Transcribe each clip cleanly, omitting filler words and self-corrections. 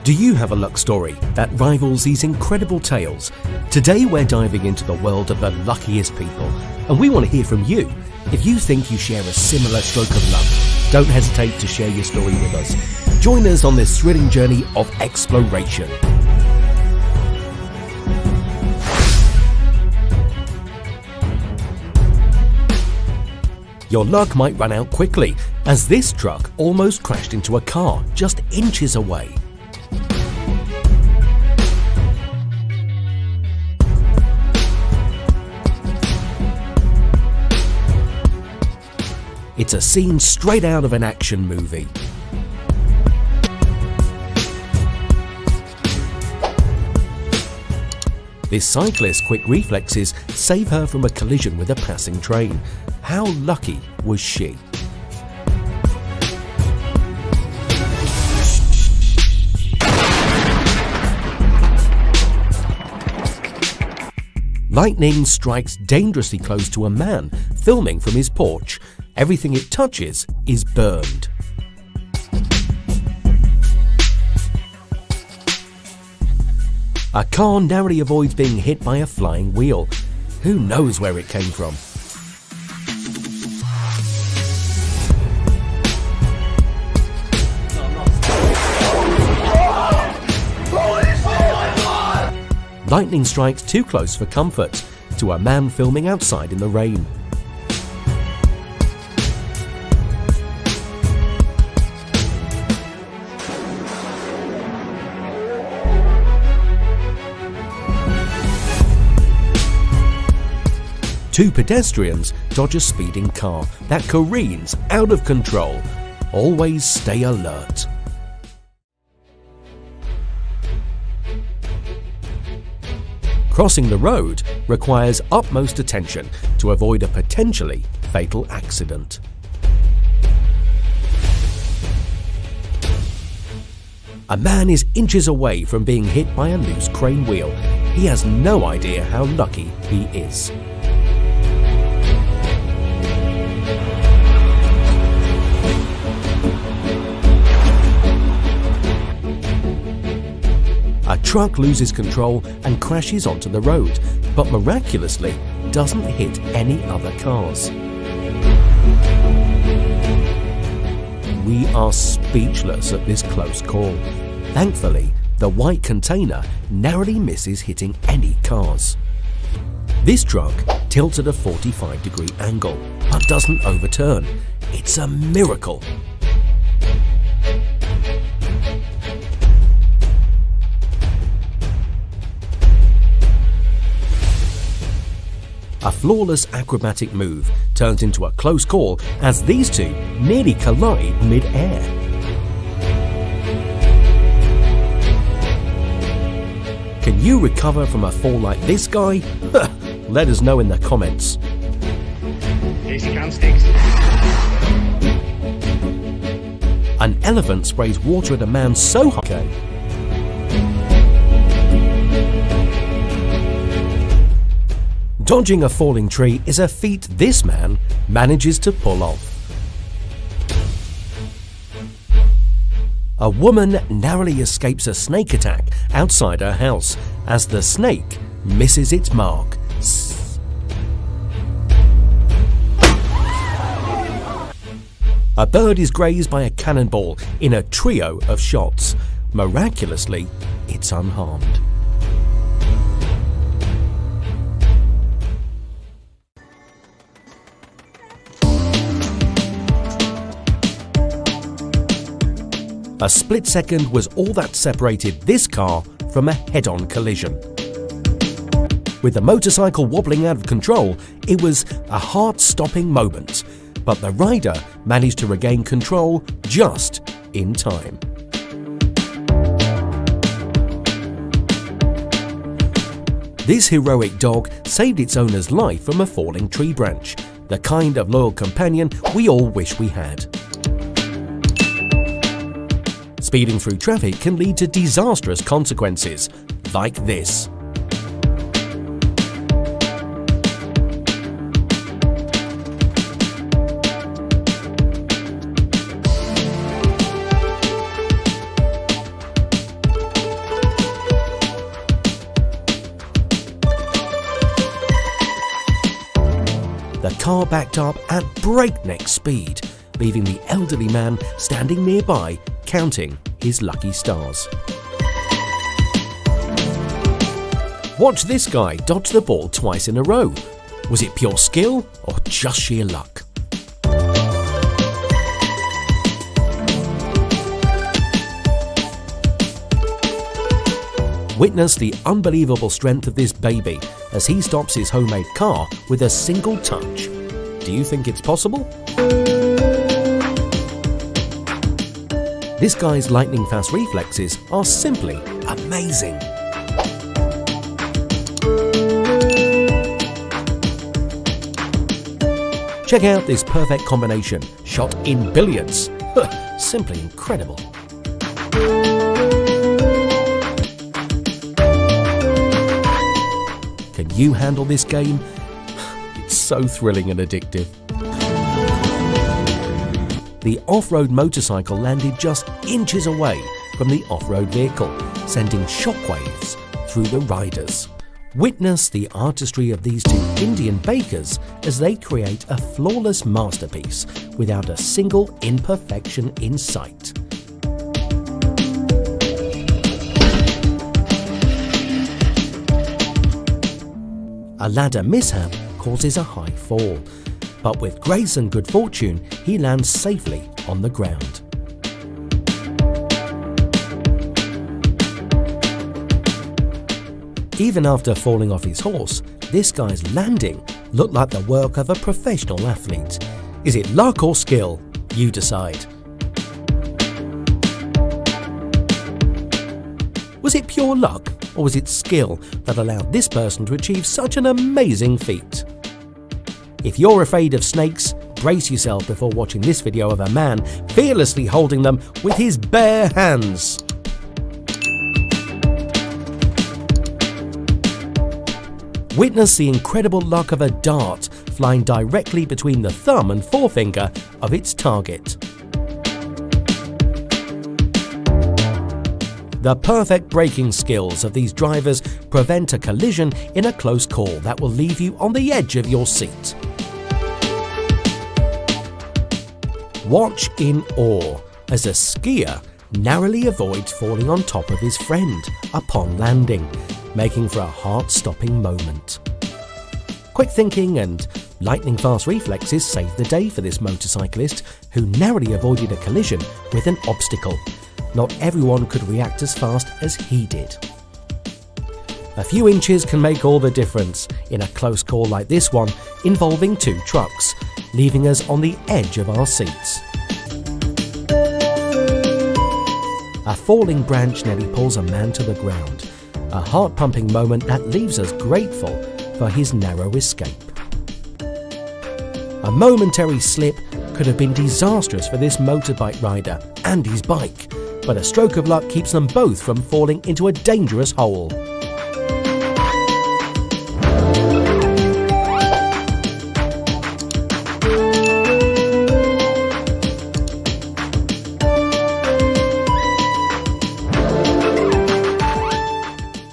Do you have a luck story that rivals these incredible tales? Today we're diving into the world of the luckiest people, and we want to hear from you. If you think you share a similar stroke of luck, don't hesitate to share your story with us. Join us on this thrilling journey of exploration. Your luck might run out quickly, as this truck almost crashed into a car just inches away. It's a scene straight out of an action movie. This cyclist's quick reflexes save her from a collision with a passing train. How lucky was she? Lightning strikes dangerously close to a man filming from his porch. Everything it touches is burned. A car narrowly avoids being hit by a flying wheel. Who knows where it came from? Lightning strikes too close for comfort to a man filming outside in the rain. Two pedestrians dodge a speeding car that careens out of control. Always stay alert. Crossing the road requires utmost attention to avoid a potentially fatal accident. A man is inches away from being hit by a loose crane wheel. He has no idea how lucky he is. A truck loses control and crashes onto the road, but miraculously doesn't hit any other cars. We are speechless at this close call. Thankfully, the white container narrowly misses hitting any cars. This truck tilts at a 45-degree angle, but doesn't overturn. It's a miracle. A flawless acrobatic move turns into a close call as these two nearly collide mid-air. Can you recover from a fall like this guy? Let us know in the comments. Easy can sticks. An elephant sprays water at a man so high. Dodging a falling tree is a feat this man manages to pull off. A woman narrowly escapes a snake attack outside her house as the snake misses its mark. A bird is grazed by a cannonball in a trio of shots. Miraculously, it's unharmed. A split second was all that separated this car from a head-on collision. With the motorcycle wobbling out of control, it was a heart-stopping moment, but the rider managed to regain control just in time. This heroic dog saved its owner's life from a falling tree branch, the kind of loyal companion we all wish we had. Speeding through traffic can lead to disastrous consequences, like this. car backed up at breakneck speed, leaving the elderly man standing nearby counting his lucky stars. Watch this guy dodge the ball twice in a row. Was it pure skill or just sheer luck? Witness the unbelievable strength of this baby as he stops his homemade car with a single touch. Do you think it's possible? This guy's lightning fast reflexes are simply amazing. Check out this perfect combination, shot in billions. Simply incredible. Can you handle this game? It's so thrilling and addictive. The off-road motorcycle landed just inches away from the off-road vehicle, sending shockwaves through the riders. Witness the artistry of these two Indian bakers as they create a flawless masterpiece without a single imperfection in sight. A ladder mishap causes a high fall, but with grace and good fortune, he lands safely on the ground. Even after falling off his horse, this guy's landing looked like the work of a professional athlete. Is it luck or skill? You decide. Was it pure luck, or was it skill that allowed this person to achieve such an amazing feat? If you're afraid of snakes, brace yourself before watching this video of a man fearlessly holding them with his bare hands. Witness the incredible luck of a dart flying directly between the thumb and forefinger of its target. The perfect braking skills of these drivers prevent a collision in a close call that will leave you on the edge of your seat. Watch in awe as a skier narrowly avoids falling on top of his friend upon landing, making for a heart-stopping moment. Quick thinking and lightning-fast reflexes saved the day for this motorcyclist who narrowly avoided a collision with an obstacle. Not everyone could react as fast as he did. A few inches can make all the difference in a close call like this one involving two trucks, leaving us on the edge of our seats. A falling branch nearly pulls a man to the ground, a heart-pumping moment that leaves us grateful for his narrow escape. A momentary slip could have been disastrous for this motorbike rider and his bike, but a stroke of luck keeps them both from falling into a dangerous hole.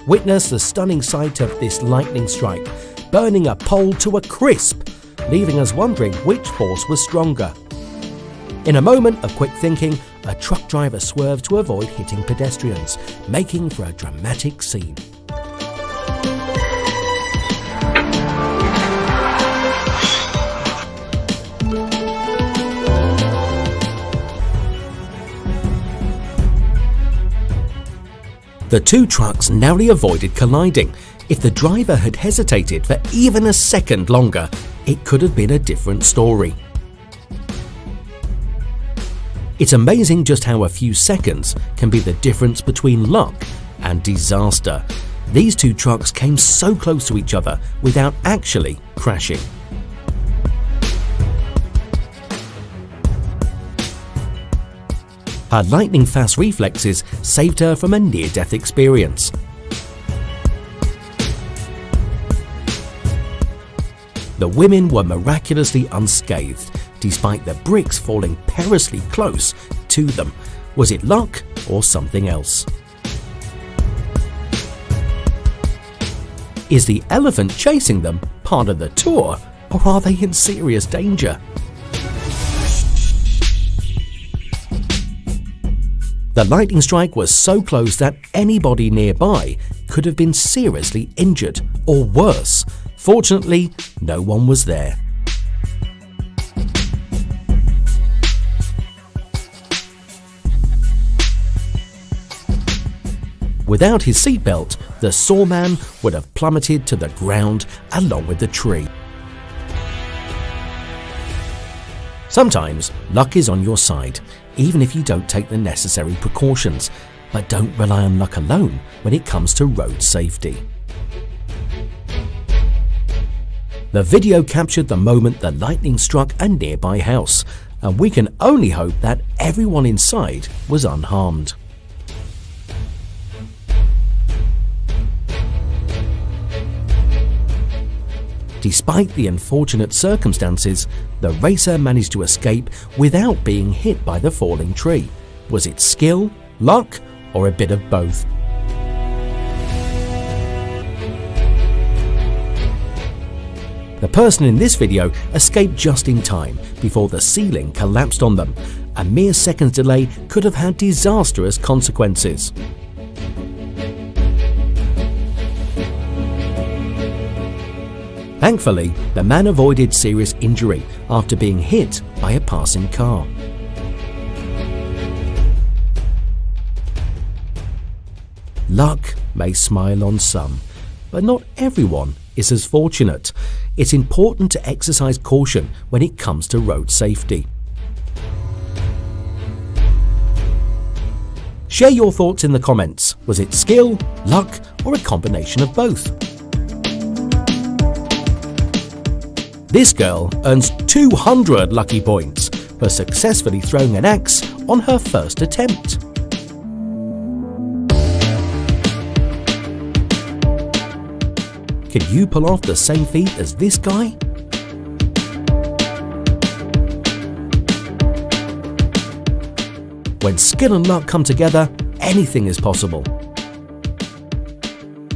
Witness the stunning sight of this lightning strike, burning a pole to a crisp, leaving us wondering which force was stronger. In a moment of quick thinking, a truck driver swerved to avoid hitting pedestrians, making for a dramatic scene. The two trucks narrowly avoided colliding. If the driver had hesitated for even a second longer, it could have been a different story. It's amazing just how a few seconds can be the difference between luck and disaster. These two trucks came so close to each other without actually crashing. Her lightning-fast reflexes saved her from a near-death experience. The women were miraculously unscathed, despite the bricks falling perilously close to them. Was it luck or something else? Is the elephant chasing them part of the tour or are they in serious danger? The lightning strike was so close that anybody nearby could have been seriously injured, or worse. Fortunately, no one was there. Without his seatbelt, the sawman would have plummeted to the ground along with the tree. Sometimes luck is on your side, even if you don't take the necessary precautions, but don't rely on luck alone when it comes to road safety. The video captured the moment the lightning struck a nearby house, and we can only hope that everyone inside was unharmed. Despite the unfortunate circumstances, the racer managed to escape without being hit by the falling tree. Was it skill, luck, or a bit of both? The person in this video escaped just in time before the ceiling collapsed on them. A mere second's delay could have had disastrous consequences. Thankfully, the man avoided serious injury after being hit by a passing car. Luck may smile on some, but not everyone is as fortunate. It's important to exercise caution when it comes to road safety. Share your thoughts in the comments. Was it skill, luck, or a combination of both? This girl earns 200 lucky points for successfully throwing an axe on her first attempt. Can you pull off the same feat as this guy? When skill and luck come together, anything is possible.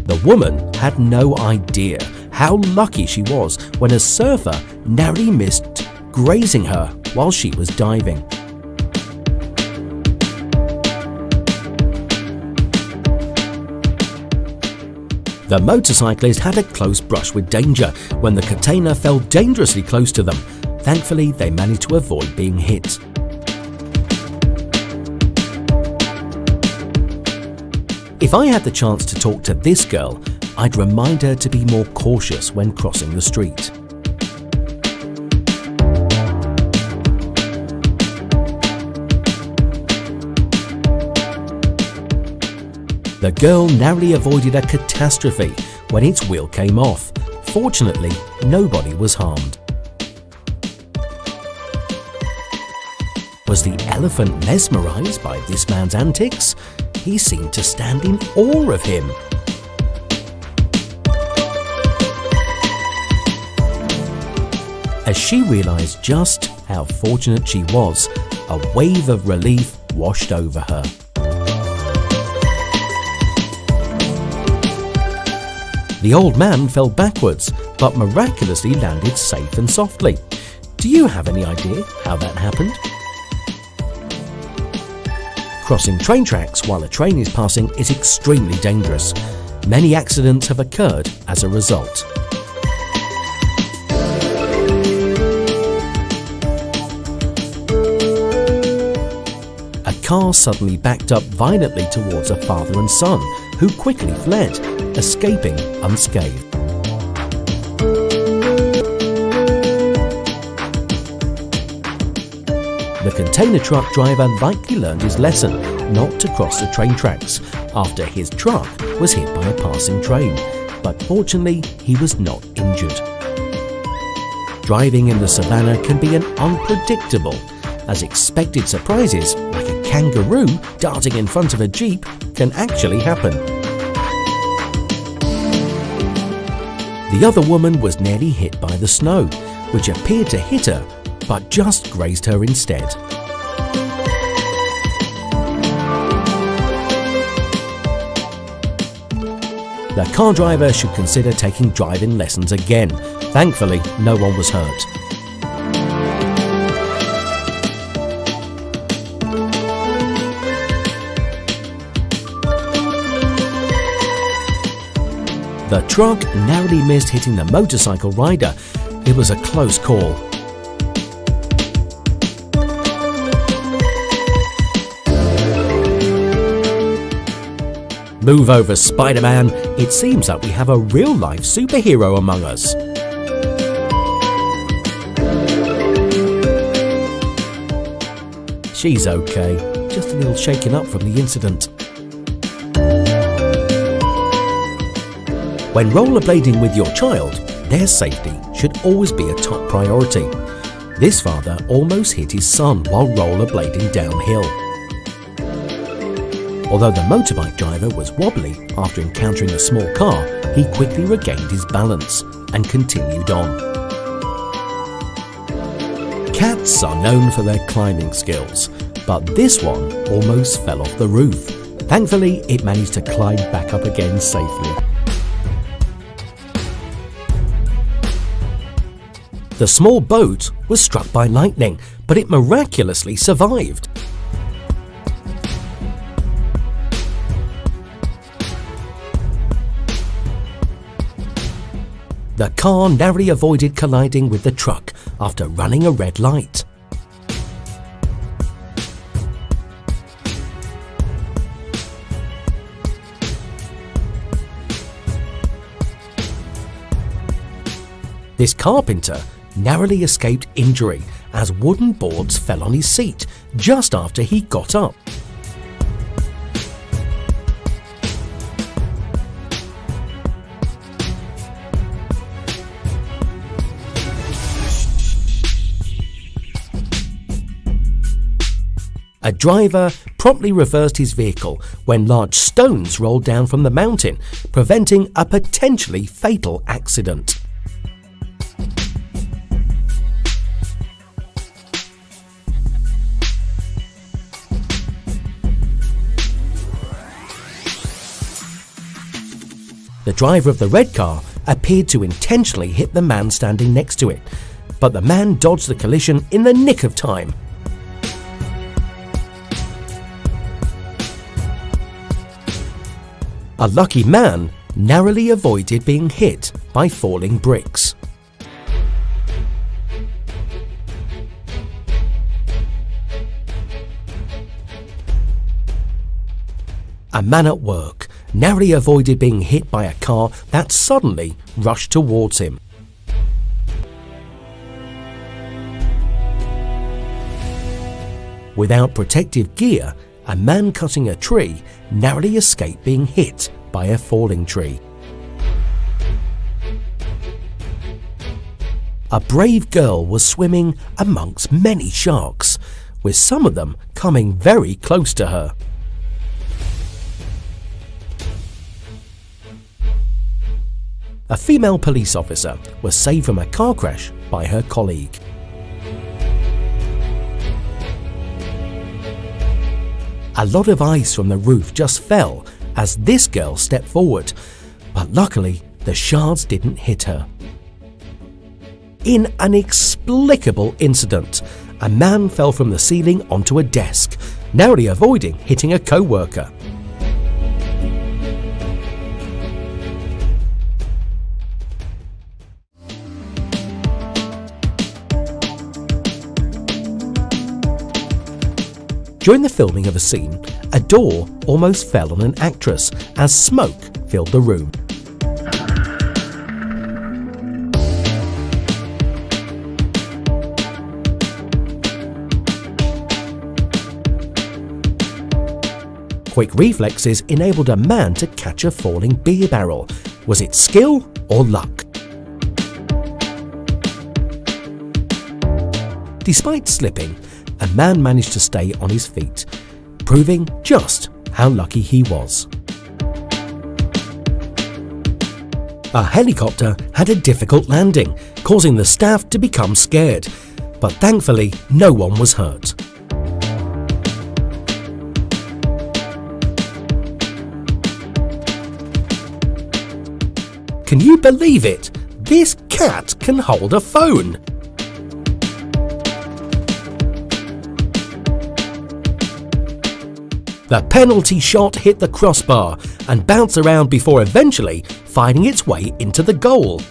The woman had no idea how lucky she was when a surfer narrowly missed grazing her while she was diving. The motorcyclist had a close brush with danger when the container fell dangerously close to them. Thankfully, they managed to avoid being hit. If I had the chance to talk to this girl, I'd remind her to be more cautious when crossing the street. The girl narrowly avoided a catastrophe when its wheel came off. Fortunately, nobody was harmed. Was the elephant mesmerized by this man's antics? He seemed to stand in awe of him. As she realized just how fortunate she was, a wave of relief washed over her. The old man fell backwards, but miraculously landed safe and softly. Do you have any idea how that happened? Crossing train tracks while a train is passing is extremely dangerous. Many accidents have occurred as a result. A car suddenly backed up violently towards a father and son, who quickly fled, escaping unscathed. The container truck driver likely learned his lesson not to cross the train tracks after his truck was hit by a passing train, but fortunately he was not injured. Driving in the savannah can be unpredictable, as expected surprises like a kangaroo darting in front of a jeep can actually happen. The other woman was nearly hit by the snow, which appeared to hit her but just grazed her instead. The car driver should consider taking driving lessons again. Thankfully, no one was hurt. The truck narrowly missed hitting the motorcycle rider. It was a close call. Move over, Spider-Man. It seems that we have a real-life superhero among us. She's okay, just a little shaken up from the incident. When rollerblading with your child, their safety should always be a top priority. This father almost hit his son while rollerblading downhill. Although the motorbike driver was wobbly after encountering a small car, he quickly regained his balance and continued on. Cats are known for their climbing skills, but this one almost fell off the roof. Thankfully, it managed to climb back up again safely. The small boat was struck by lightning, but it miraculously survived. The car narrowly avoided colliding with the truck after running a red light. This carpenter narrowly escaped injury as wooden boards fell on his seat just after he got up. A driver promptly reversed his vehicle when large stones rolled down from the mountain, preventing a potentially fatal accident. The driver of the red car appeared to intentionally hit the man standing next to it, but the man dodged the collision in the nick of time. A lucky man narrowly avoided being hit by falling bricks. A man at work narrowly avoided being hit by a car that suddenly rushed towards him. Without protective gear, a man cutting a tree narrowly escaped being hit by a falling tree. A brave girl was swimming amongst many sharks, with some of them coming very close to her. A female police officer was saved from a car crash by her colleague. A lot of ice from the roof just fell as this girl stepped forward, but luckily the shards didn't hit her. In an inexplicable incident, a man fell from the ceiling onto a desk, narrowly avoiding hitting a co-worker. During the filming of a scene, a door almost fell on an actress as smoke filled the room. Quick reflexes enabled a man to catch a falling beer barrel. Was it skill or luck? Despite slipping, a man managed to stay on his feet, proving just how lucky he was. A helicopter had a difficult landing, causing the staff to become scared, but thankfully no one was hurt. Can you believe it? This cat can hold a phone! The penalty shot hit the crossbar and bounced around before eventually finding its way into the goal.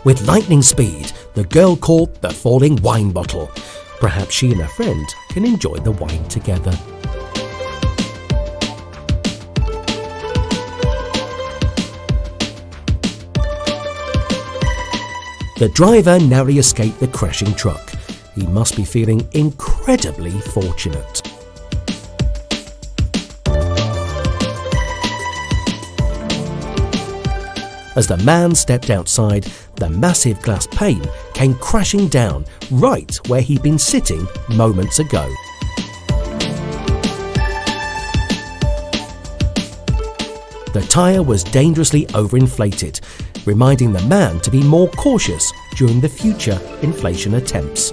With lightning speed, the girl caught the falling wine bottle. Perhaps she and her friend can enjoy the wine together. The driver narrowly escaped the crashing truck. He must be feeling incredibly fortunate. As the man stepped outside, the massive glass pane came crashing down right where he'd been sitting moments ago. The tyre was dangerously overinflated, reminding the man to be more cautious during the future inflation attempts.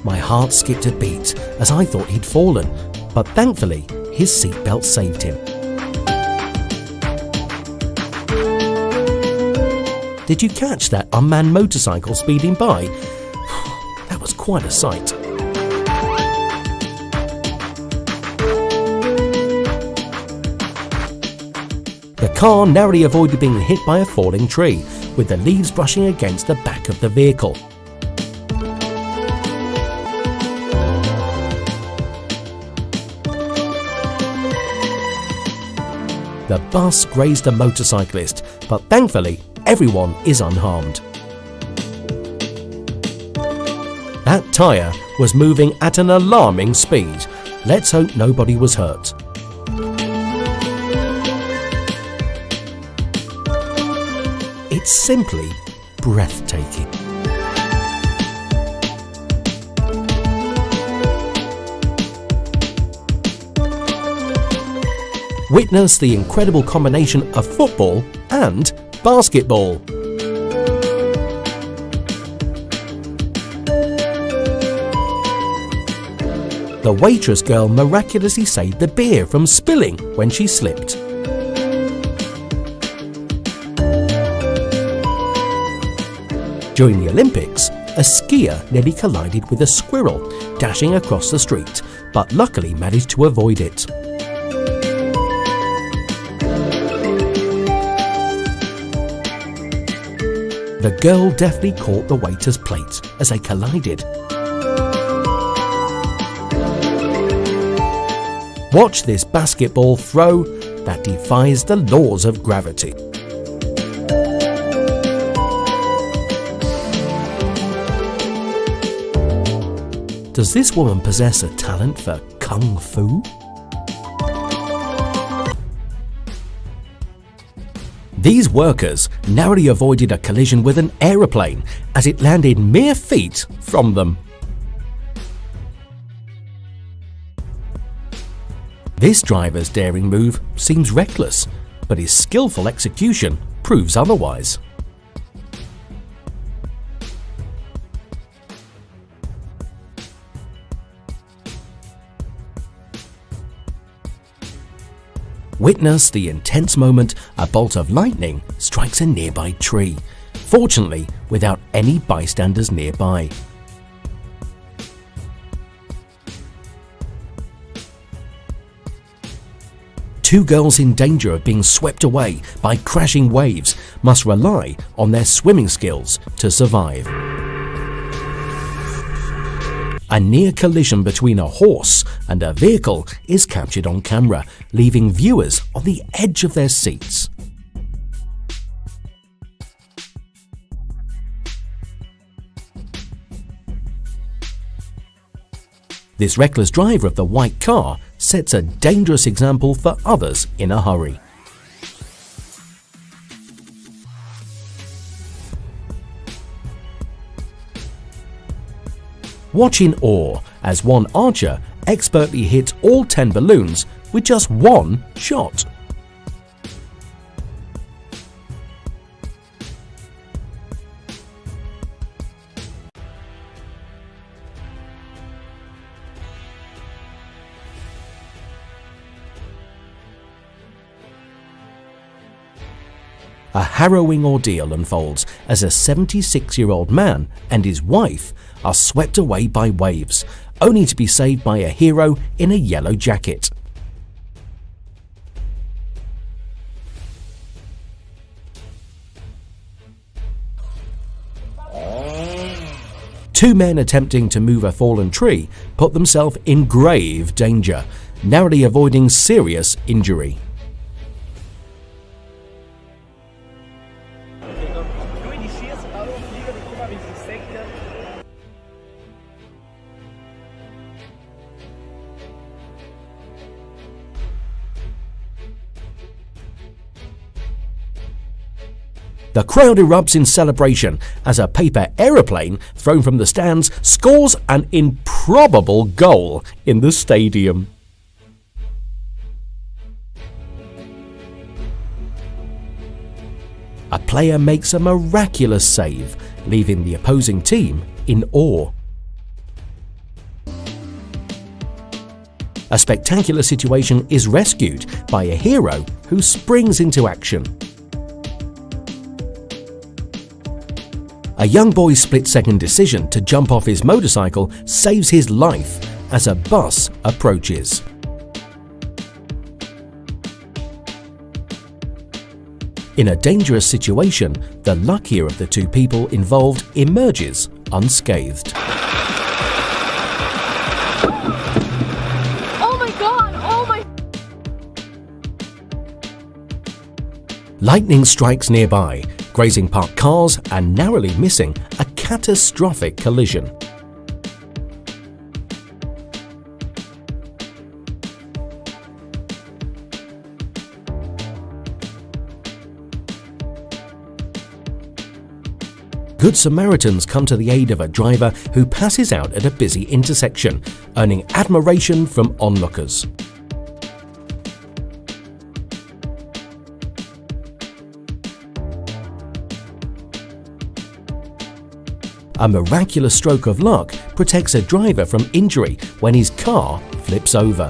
My heart skipped a beat as I thought he'd fallen, but thankfully his seatbelt saved him. Did you catch that unmanned motorcycle speeding by? That was quite a sight. The car narrowly avoided being hit by a falling tree, with the leaves brushing against the back of the vehicle. The bus grazed a motorcyclist, but thankfully everyone is unharmed. That tyre was moving at an alarming speed. Let's hope nobody was hurt. It's simply breathtaking. Witness the incredible combination of football and basketball. The waitress girl miraculously saved the beer from spilling when she slipped. During the Olympics, a skier nearly collided with a squirrel dashing across the street, but luckily managed to avoid it. The girl deftly caught the waiter's plate as they collided. Watch this basketball throw that defies the laws of gravity. Does this woman possess a talent for kung fu? These workers narrowly avoided a collision with an aeroplane as it landed mere feet from them. This driver's daring move seems reckless, but his skillful execution proves otherwise. Witness the intense moment a bolt of lightning strikes a nearby tree, fortunately without any bystanders nearby. Two girls in danger of being swept away by crashing waves must rely on their swimming skills to survive. A near collision between a horse and a vehicle is captured on camera, leaving viewers on the edge of their seats. This reckless driver of the white car sets a dangerous example for others in a hurry. Watch in awe as one archer expertly hits all 10 balloons with just one shot. A harrowing ordeal unfolds as a 76-year-old man and his wife are swept away by waves, only to be saved by a hero in a yellow jacket. Two men attempting to move a fallen tree put themselves in grave danger, narrowly avoiding serious injury. The crowd erupts in celebration as a paper aeroplane thrown from the stands scores an improbable goal in the stadium. A player makes a miraculous save, leaving the opposing team in awe. A spectacular situation is rescued by a hero who springs into action. A young boy's split-second decision to jump off his motorcycle saves his life as a bus approaches. In a dangerous situation, the luckier of the two people involved emerges unscathed. Oh my God! Oh my... Lightning strikes nearby, grazing parked cars and narrowly missing a catastrophic collision. Good Samaritans come to the aid of a driver who passes out at a busy intersection, earning admiration from onlookers. A miraculous stroke of luck protects a driver from injury when his car flips over.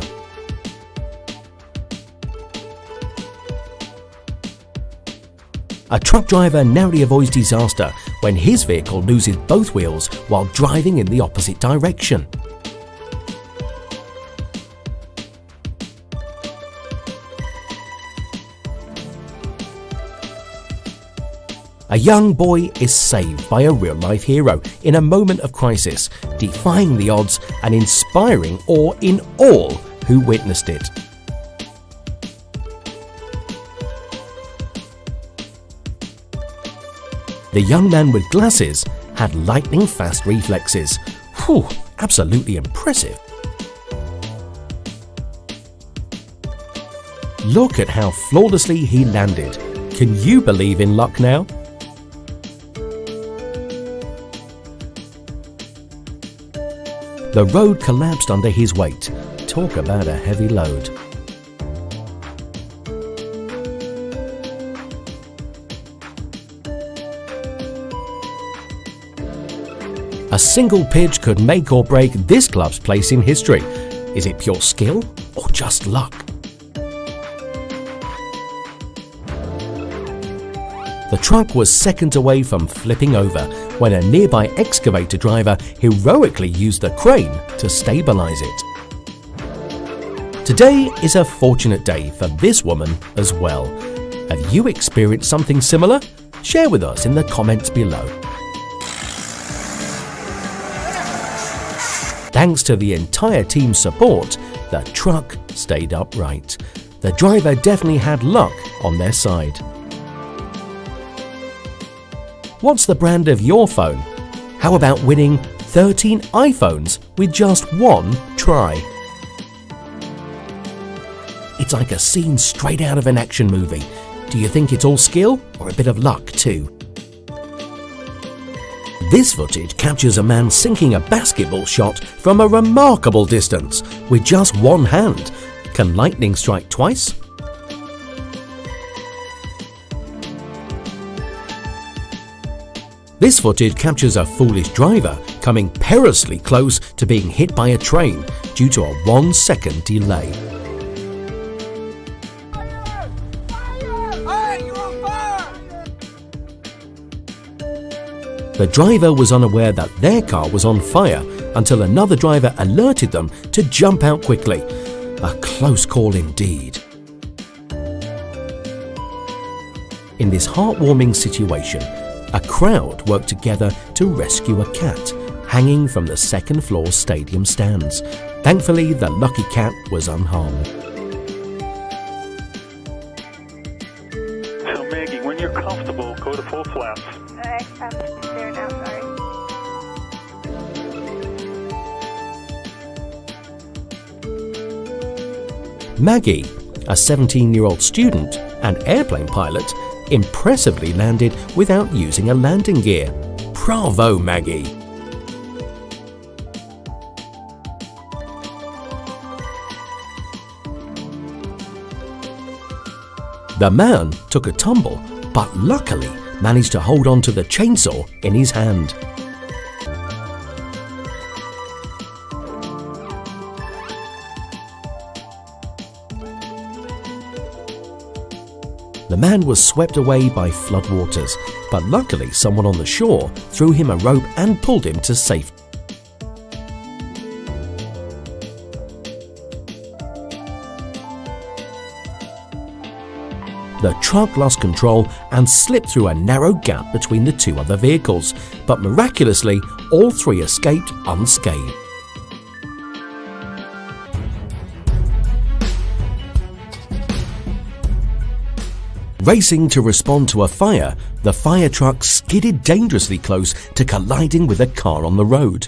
A truck driver narrowly avoids disaster when his vehicle loses both wheels while driving in the opposite direction. A young boy is saved by a real-life hero in a moment of crisis, defying the odds and inspiring awe in all who witnessed it. The young man with glasses had lightning-fast reflexes. Whew, absolutely impressive. Look at how flawlessly he landed. Can you believe in luck now? The road collapsed under his weight. Talk about a heavy load. A single pitch could make or break this club's place in history. Is it pure skill or just luck? The truck was seconds away from flipping over when a nearby excavator driver heroically used the crane to stabilize it. Today is a fortunate day for this woman as well. Have you experienced something similar? Share with us in the comments below. Thanks to the entire team's support, the truck stayed upright. The driver definitely had luck on their side. What's the brand of your phone? How about winning 13 iPhones with just one try? It's like a scene straight out of an action movie. Do you think it's all skill or a bit of luck too? This footage captures a man sinking a basketball shot from a remarkable distance with just one hand. Can lightning strike twice? This footage captures a foolish driver coming perilously close to being hit by a train due to a 1-second delay. Fire! Fire! Hey, you're on fire! The driver was unaware that their car was on fire until another driver alerted them to jump out quickly. A close call indeed. In this heartwarming situation, a crowd worked together to rescue a cat hanging from the second-floor stadium stands. Thankfully, the lucky cat was unharmed. So Maggie, when you're comfortable, go to full flaps. I'm there now, sorry. Maggie, a 17-year-old student and airplane pilot, impressively landed without using a landing gear. Bravo, Maggie! The man took a tumble, but luckily managed to hold on to the chainsaw in his hand. The man was swept away by floodwaters, but luckily someone on the shore threw him a rope and pulled him to safety. The truck lost control and slipped through a narrow gap between the two other vehicles, but miraculously, all three escaped unscathed. Racing to respond to a fire, the fire truck skidded dangerously close to colliding with a car on the road.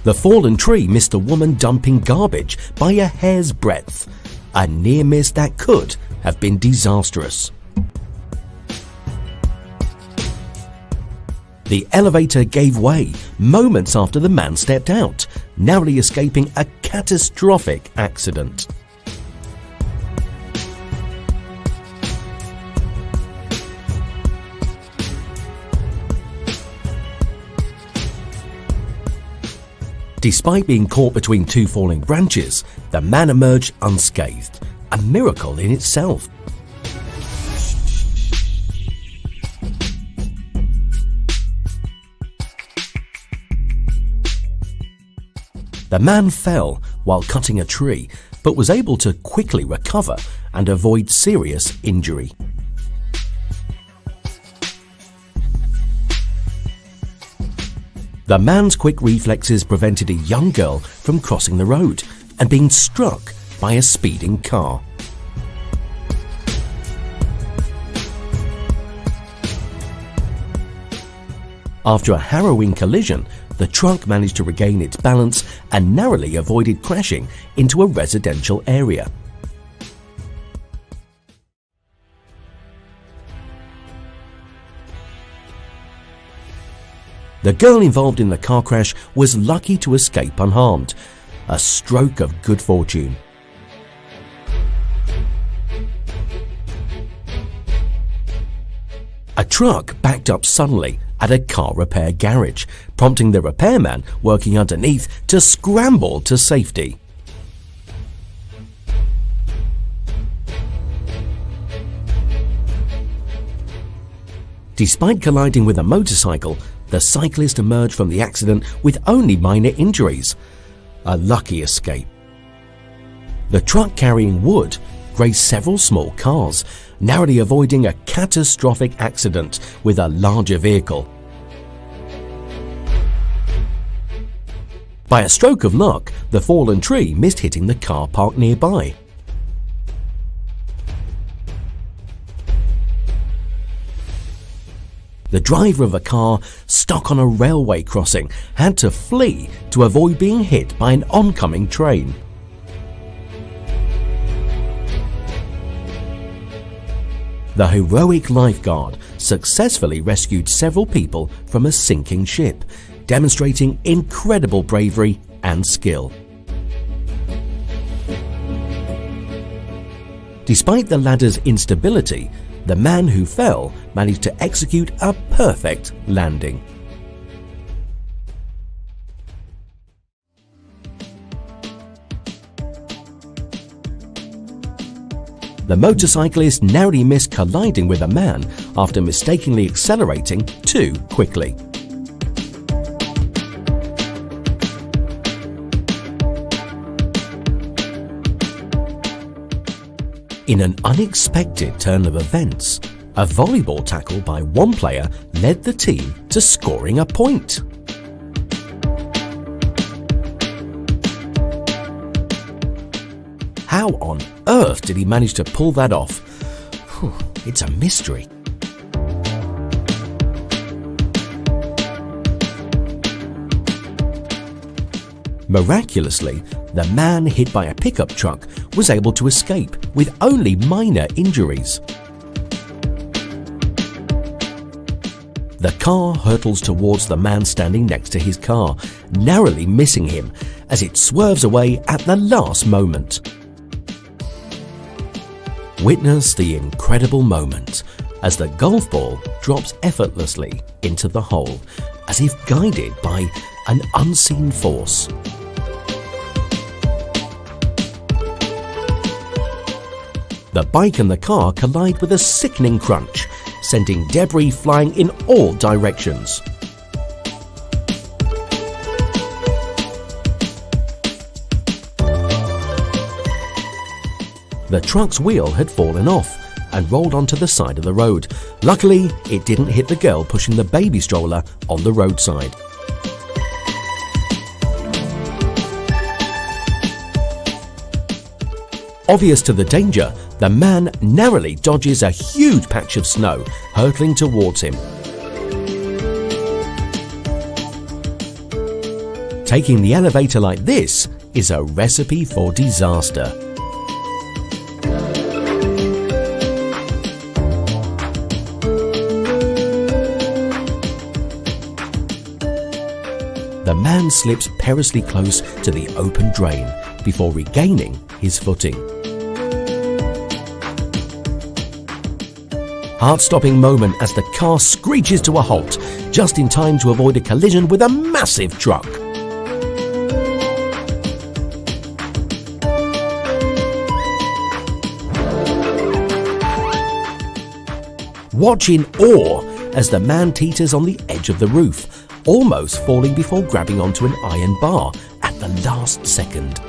The fallen tree missed a woman dumping garbage by a hair's breadth, a near miss that could have been disastrous. The elevator gave way moments after the man stepped out, narrowly escaping a catastrophic accident. Despite being caught between two falling branches, the man emerged unscathed, a miracle in itself. The man fell while cutting a tree, but was able to quickly recover and avoid serious injury. The man's quick reflexes prevented a young girl from crossing the road and being struck by a speeding car. After a harrowing collision, the truck managed to regain its balance and narrowly avoided crashing into a residential area. The girl involved in the car crash was lucky to escape unharmed, a stroke of good fortune. A truck backed up suddenly at a car repair garage, prompting the repairman working underneath to scramble to safety. Despite colliding with a motorcycle, the cyclist emerged from the accident with only minor injuries. A lucky escape. The truck carrying wood grazed several small cars, narrowly avoiding a catastrophic accident with a larger vehicle. By a stroke of luck, the fallen tree missed hitting the car parked nearby. The driver of a car stuck on a railway crossing had to flee to avoid being hit by an oncoming train. The heroic lifeguard successfully rescued several people from a sinking ship, demonstrating incredible bravery and skill. Despite the ladder's instability, the man who fell managed to execute a perfect landing. the motorcyclist narrowly missed colliding with a man after mistakenly accelerating too quickly. In an unexpected turn of events, a volleyball tackle by one player led the team to scoring a point. How on earth did he manage to pull that off? Whew, it's a mystery. Miraculously, the man hit by a pickup truck was able to escape with only minor injuries. The car hurtles towards the man standing next to his car, narrowly missing him as it swerves away at the last moment. Witness the incredible moment as the golf ball drops effortlessly into the hole, as if guided by an unseen force. The bike and the car collide with a sickening crunch, sending debris flying in all directions. The truck's wheel had fallen off and rolled onto the side of the road. Luckily, it didn't hit the girl pushing the baby stroller on the roadside. Obvious to the danger, the man narrowly dodges a huge patch of snow hurtling towards him. Taking the elevator like this is a recipe for disaster. The man slips perilously close to the open drain before regaining his footing. Heart-stopping moment as the car screeches to a halt, just in time to avoid a collision with a massive truck. Watch in awe as the man teeters on the edge of the roof, almost falling before grabbing onto an iron bar at the last second.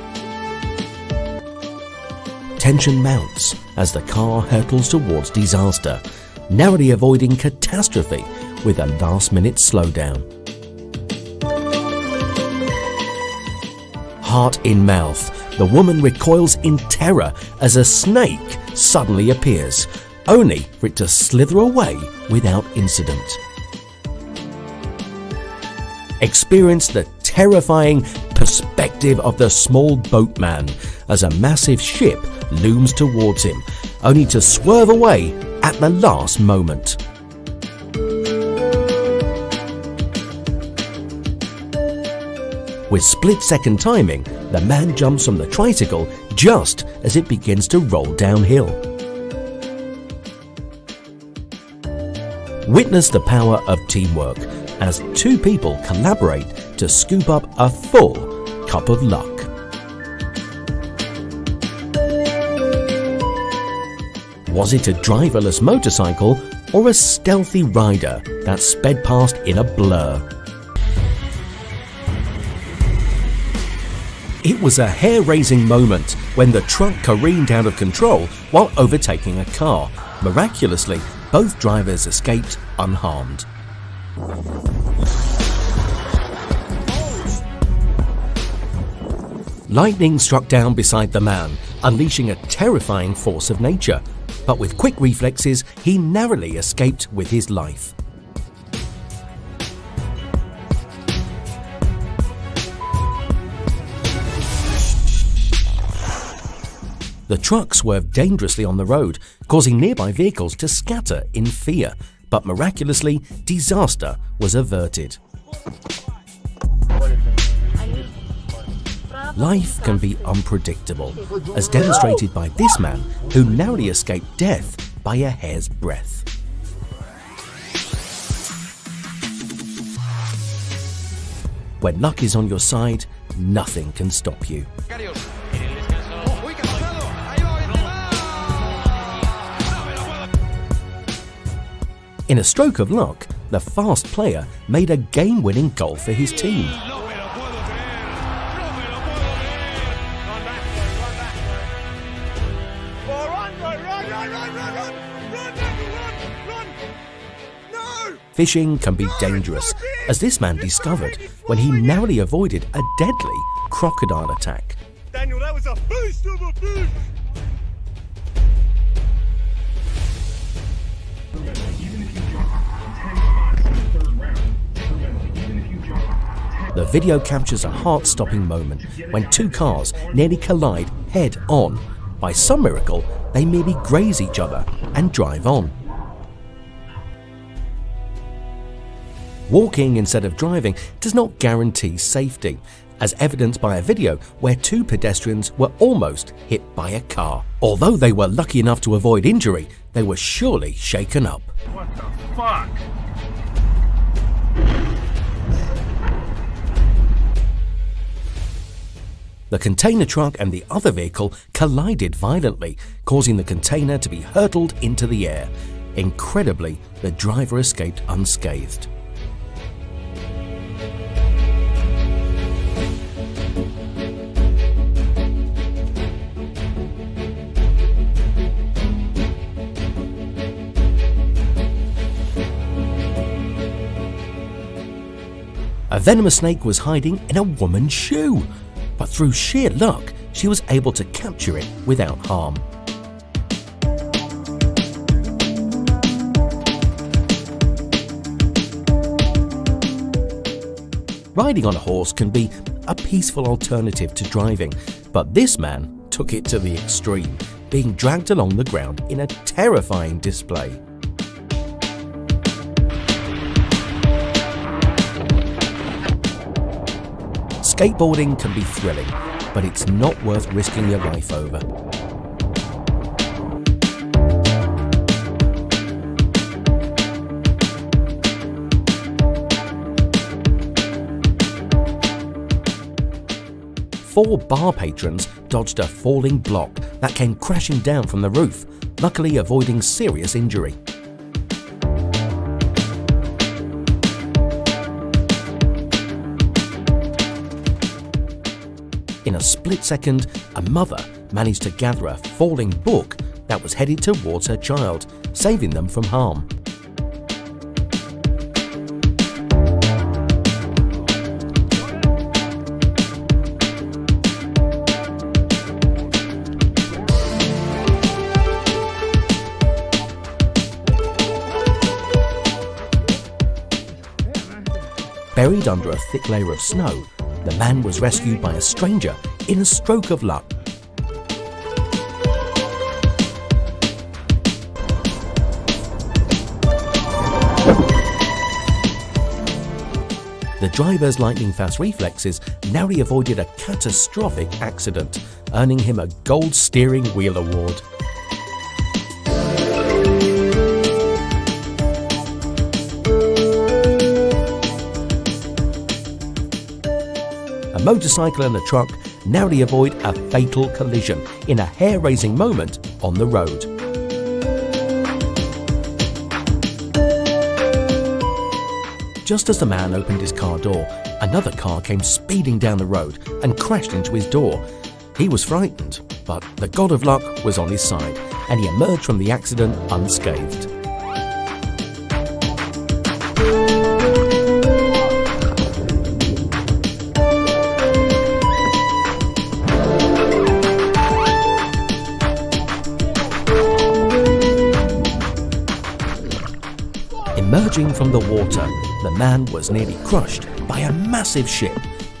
Tension mounts as the car hurtles towards disaster, narrowly avoiding catastrophe with a last-minute slowdown. Heart in mouth, the woman recoils in terror as a snake suddenly appears, only for it to slither away without incident. Experience the terrifying perspective of the small boatman as a massive ship looms towards him, only to swerve away at the last moment. With split-second timing, the man jumps from the tricycle just as it begins to roll downhill. Witness the power of teamwork as two people collaborate to scoop up a full cup of luck. Was it a driverless motorcycle or a stealthy rider that sped past in a blur? It was a hair-raising moment when the truck careened out of control while overtaking a car. Miraculously, both drivers escaped unharmed. Lightning struck down beside the man, unleashing a terrifying force of nature. But with quick reflexes, he narrowly escaped with his life. The truck swerved dangerously on the road, causing nearby vehicles to scatter in fear. But miraculously, disaster was averted. Life can be unpredictable, as demonstrated by this man who narrowly escaped death by a hair's breadth. When luck is on your side, nothing can stop you. In a stroke of luck, the fast player made a game-winning goal for his team. Fishing can be dangerous, as this man discovered when he narrowly avoided a deadly crocodile attack. Daniel, that was a beast of a fish! The video captures a heart-stopping moment when two cars nearly collide head-on. By some miracle, they merely graze each other and drive on. Walking instead of driving does not guarantee safety, as evidenced by a video where two pedestrians were almost hit by a car. Although they were lucky enough to avoid injury, they were surely shaken up. What the fuck? The container truck and the other vehicle collided violently, causing the container to be hurtled into the air. Incredibly, the driver escaped unscathed. A venomous snake was hiding in a woman's shoe, but through sheer luck, she was able to capture it without harm. Riding on a horse can be a peaceful alternative to driving, but this man took it to the extreme, being dragged along the ground in a terrifying display. Skateboarding can be thrilling, but it's not worth risking your life over. Four bar patrons dodged a falling block that came crashing down from the roof, luckily avoiding serious injury. In a split second, a mother managed to gather a falling book that was headed towards her child, saving them from harm. Buried under a thick layer of snow, the man was rescued by a stranger in a stroke of luck. The driver's lightning-fast reflexes narrowly avoided a catastrophic accident, earning him a Gold Steering Wheel Award. A motorcycle and a truck narrowly avoid a fatal collision in a hair-raising moment on the road. Just as the man opened his car door, another car came speeding down the road and crashed into his door. He was frightened, but the god of luck was on his side, and he emerged from the accident unscathed. Emerging from the water, the man was nearly crushed by a massive ship,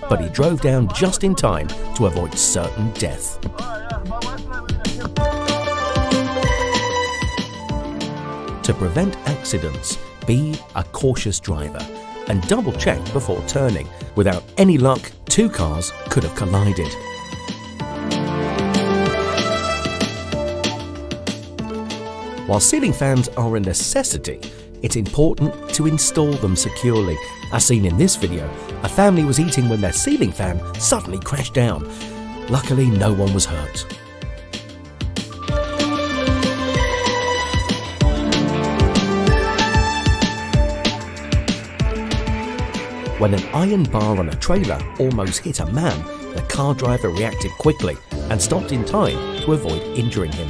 but he drove down just in time to avoid certain death. To prevent accidents, be a cautious driver and double check before turning. Without any luck, two cars could have collided. While ceiling fans are a necessity, it's important to install them securely. As seen in this video, a family was eating when their ceiling fan suddenly crashed down. Luckily, no one was hurt. When an iron bar on a trailer almost hit a man, the car driver reacted quickly and stopped in time to avoid injuring him.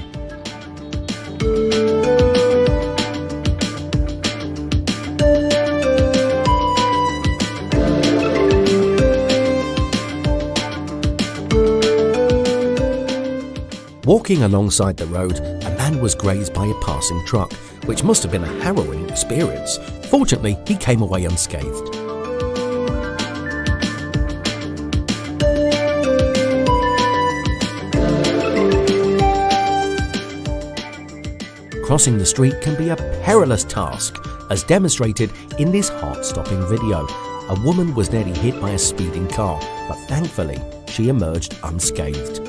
Walking alongside the road, a man was grazed by a passing truck, which must have been a harrowing experience. Fortunately, he came away unscathed. Crossing the street can be a perilous task, as demonstrated in this heart-stopping video. A woman was nearly hit by a speeding car, but thankfully, she emerged unscathed.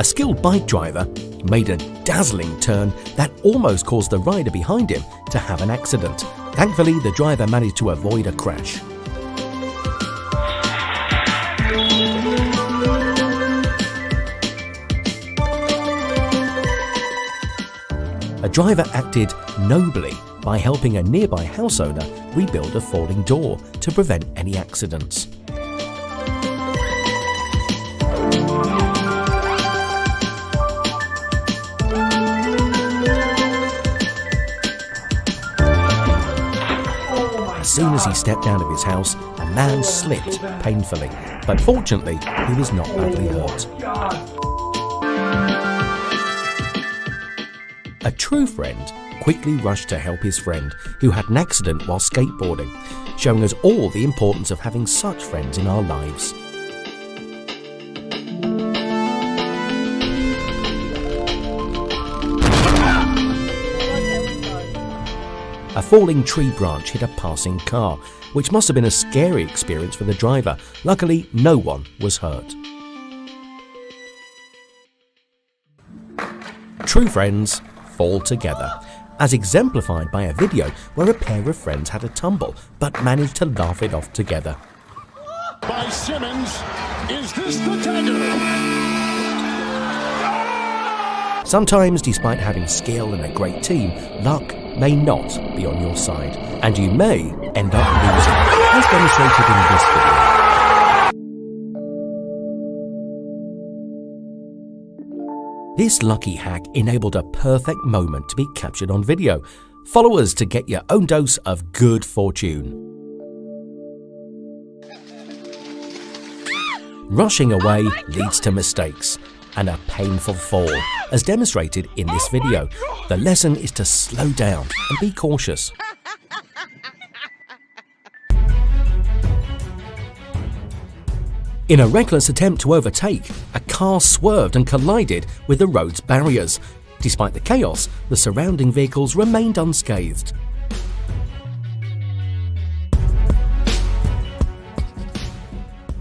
A skilled bike driver made a dazzling turn that almost caused the rider behind him to have an accident. Thankfully, the driver managed to avoid a crash. A driver acted nobly by helping a nearby house owner rebuild a falling door to prevent any accidents. As soon as he stepped out of his house, a man slipped painfully, but fortunately he was not badly hurt. A true friend quickly rushed to help his friend who had an accident while skateboarding, showing us all the importance of having such friends in our lives. A falling tree branch hit a passing car, which must have been a scary experience for the driver. Luckily, no one was hurt. True friends fall together, as exemplified by a video where a pair of friends had a tumble but managed to laugh it off together. By Simmons, is this the dagger? Sometimes, despite having skill and a great team, luck may not be on your side, and you may end up losing, as demonstrated in this video. This lucky hack enabled a perfect moment to be captured on video. Follow us to get your own dose of good fortune. Rushing away leads to mistakes and a painful fall, as demonstrated in this video. The lesson is to slow down and be cautious. In a reckless attempt to overtake, a car swerved and collided with the road's barriers. Despite the chaos, the surrounding vehicles remained unscathed.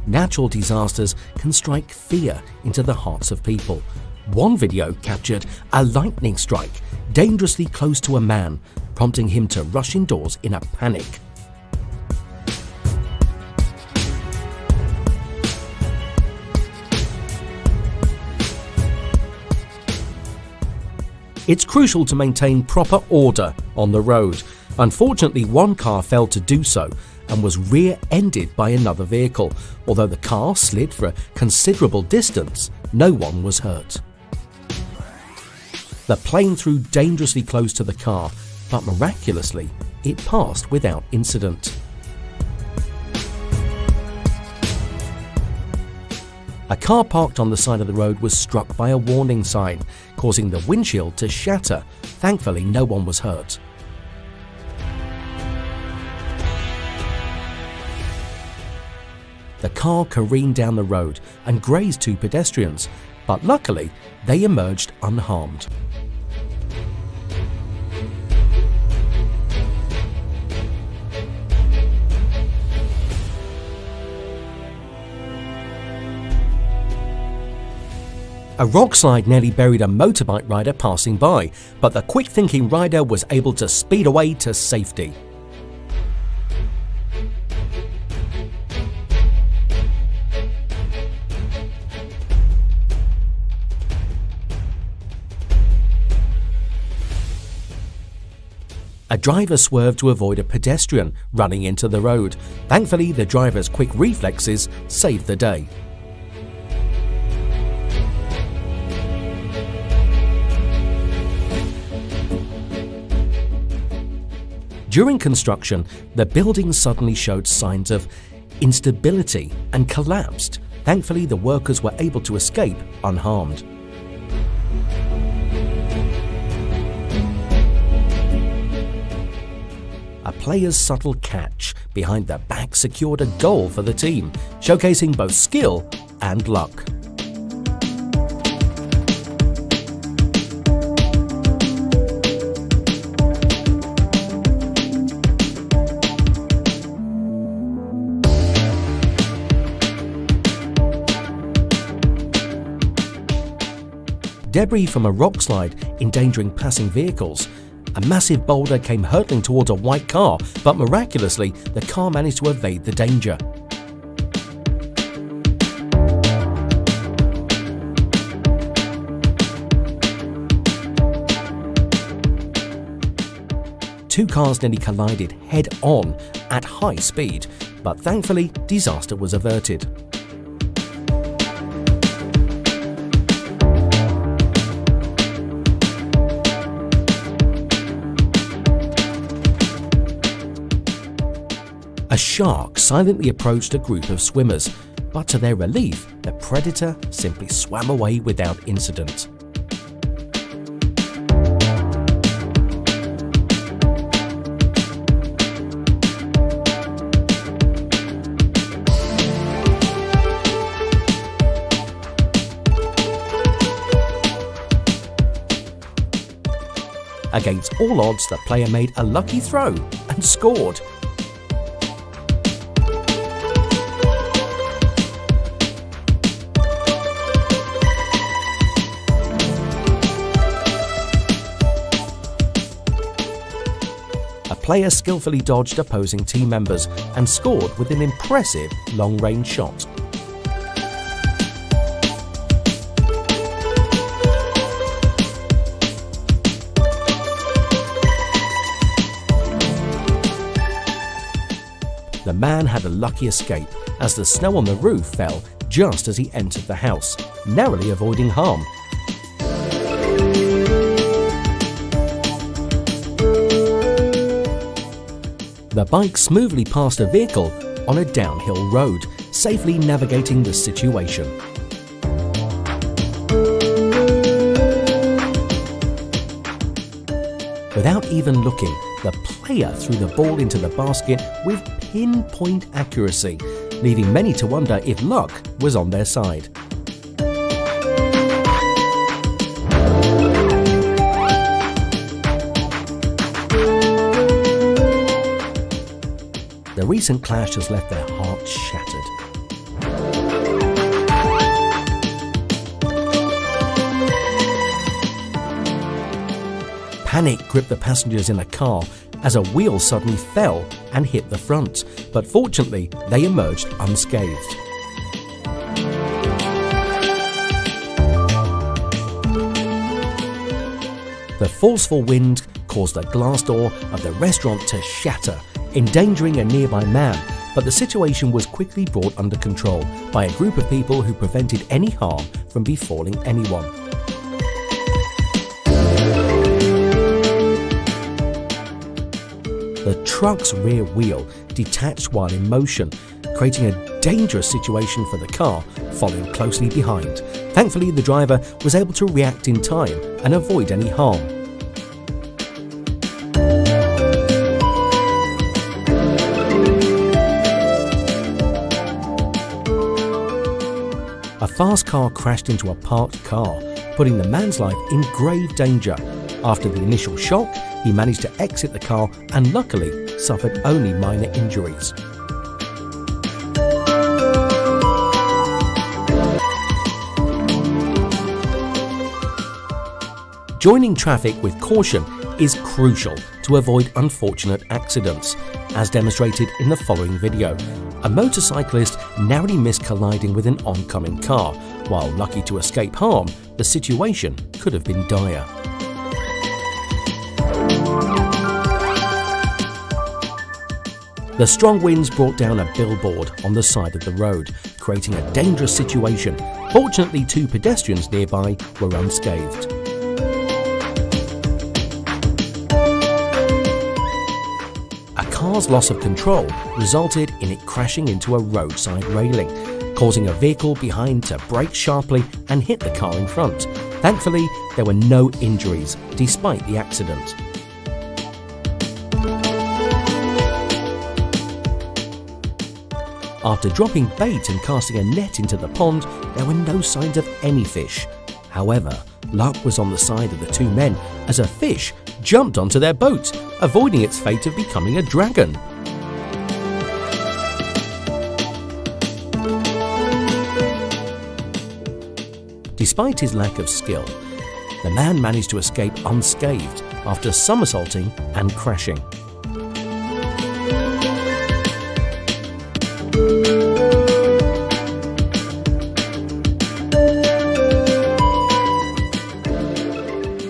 Natural disasters can strike fear into the hearts of people. One video captured a lightning strike dangerously close to a man, prompting him to rush indoors in a panic. It's crucial to maintain proper order on the road. Unfortunately, one car failed to do so and was rear-ended by another vehicle. Although the car slid for a considerable distance, no one was hurt. The plane flew dangerously close to the car, but miraculously, it passed without incident. A car parked on the side of the road was struck by a warning sign, causing the windshield to shatter. Thankfully, no one was hurt. The car careened down the road and grazed two pedestrians, but luckily, they emerged unharmed. A rock slide nearly buried a motorbike rider passing by, but the quick-thinking rider was able to speed away to safety. A driver swerved to avoid a pedestrian running into the road. Thankfully, the driver's quick reflexes saved the day. During construction, the building suddenly showed signs of instability and collapsed. Thankfully, the workers were able to escape unharmed. A player's subtle catch behind the back secured a goal for the team, showcasing both skill and luck. Debris from a rock slide endangering passing vehicles. A massive boulder came hurtling towards a white car, but miraculously, the car managed to evade the danger. Two cars nearly collided head-on at high speed, but thankfully, disaster was averted. A shark silently approached a group of swimmers, but to their relief, the predator simply swam away without incident. Against all odds, the player made a lucky throw and scored. A player skillfully dodged opposing team members and scored with an impressive long-range shot. The man had a lucky escape as the snow on the roof fell just as he entered the house, narrowly avoiding harm. The bike smoothly passed a vehicle on a downhill road, safely navigating the situation. Without even looking, the player threw the ball into the basket with pinpoint accuracy, leaving many to wonder if luck was on their side. The recent clash has left their hearts shattered. Panic gripped the passengers in a car as a wheel suddenly fell and hit the front, but fortunately they emerged unscathed. The forceful wind caused the glass door of the restaurant to shatter, endangering a nearby man, but the situation was quickly brought under control by a group of people who prevented any harm from befalling anyone. The truck's rear wheel detached while in motion, creating a dangerous situation for the car following closely behind. Thankfully, the driver was able to react in time and avoid any harm. A fast car crashed into a parked car, putting the man's life in grave danger. After the initial shock, he managed to exit the car and luckily suffered only minor injuries. Joining traffic with caution is crucial to avoid unfortunate accidents, as demonstrated in the following video. A motorcyclist narrowly missed colliding with an oncoming car. While lucky to escape harm, the situation could have been dire. The strong winds brought down a billboard on the side of the road, creating a dangerous situation. Fortunately, 2 pedestrians nearby were unscathed. A car's loss of control resulted in it crashing into a roadside railing, causing a vehicle behind to brake sharply and hit the car in front. Thankfully, there were no injuries despite the accident. After dropping bait and casting a net into the pond, there were no signs of any fish. However, luck was on the side of the 2 men as a fish jumped onto their boat, avoiding its fate of becoming a dragon. Despite his lack of skill, the man managed to escape unscathed after somersaulting and crashing.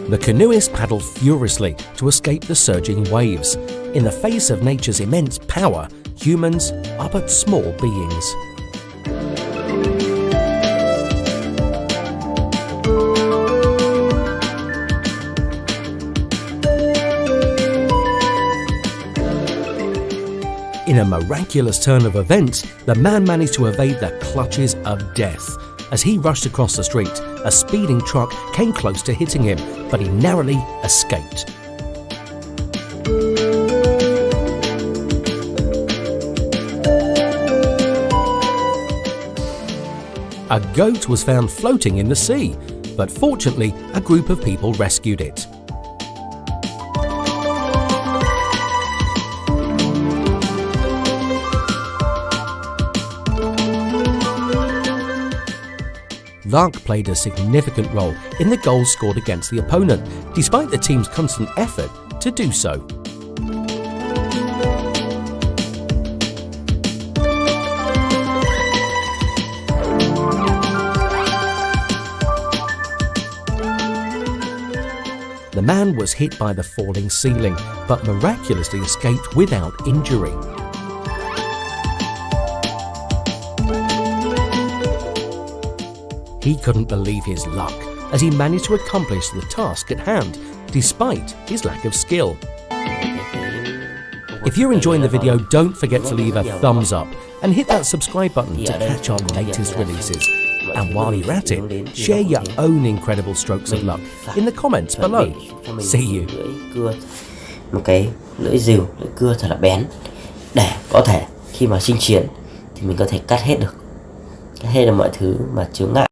The canoeist paddled furiously to escape the surging waves. In the face of nature's immense power, humans are but small beings. In a miraculous turn of events, the man managed to evade the clutches of death. As he rushed across the street, a speeding truck came close to hitting him, but he narrowly escaped. A goat was found floating in the sea, but fortunately, a group of people rescued it. Luck played a significant role in the goals scored against the opponent, despite the team's constant effort to do so. The man was hit by the falling ceiling, but miraculously escaped without injury. He couldn't believe his luck as he managed to accomplish the task at hand despite his lack of skill. If you're enjoying the video, don't forget to leave a thumbs up and hit that subscribe button to catch our latest releases. And while you're at it, share your own incredible strokes of luck in the comments below. See you. Một cái lưỡi rìu, lưỡi cưa thật là bén để có thể khi mà chinh chiến thì mình có thể cắt hết được mọi thứ mà chướng ngại.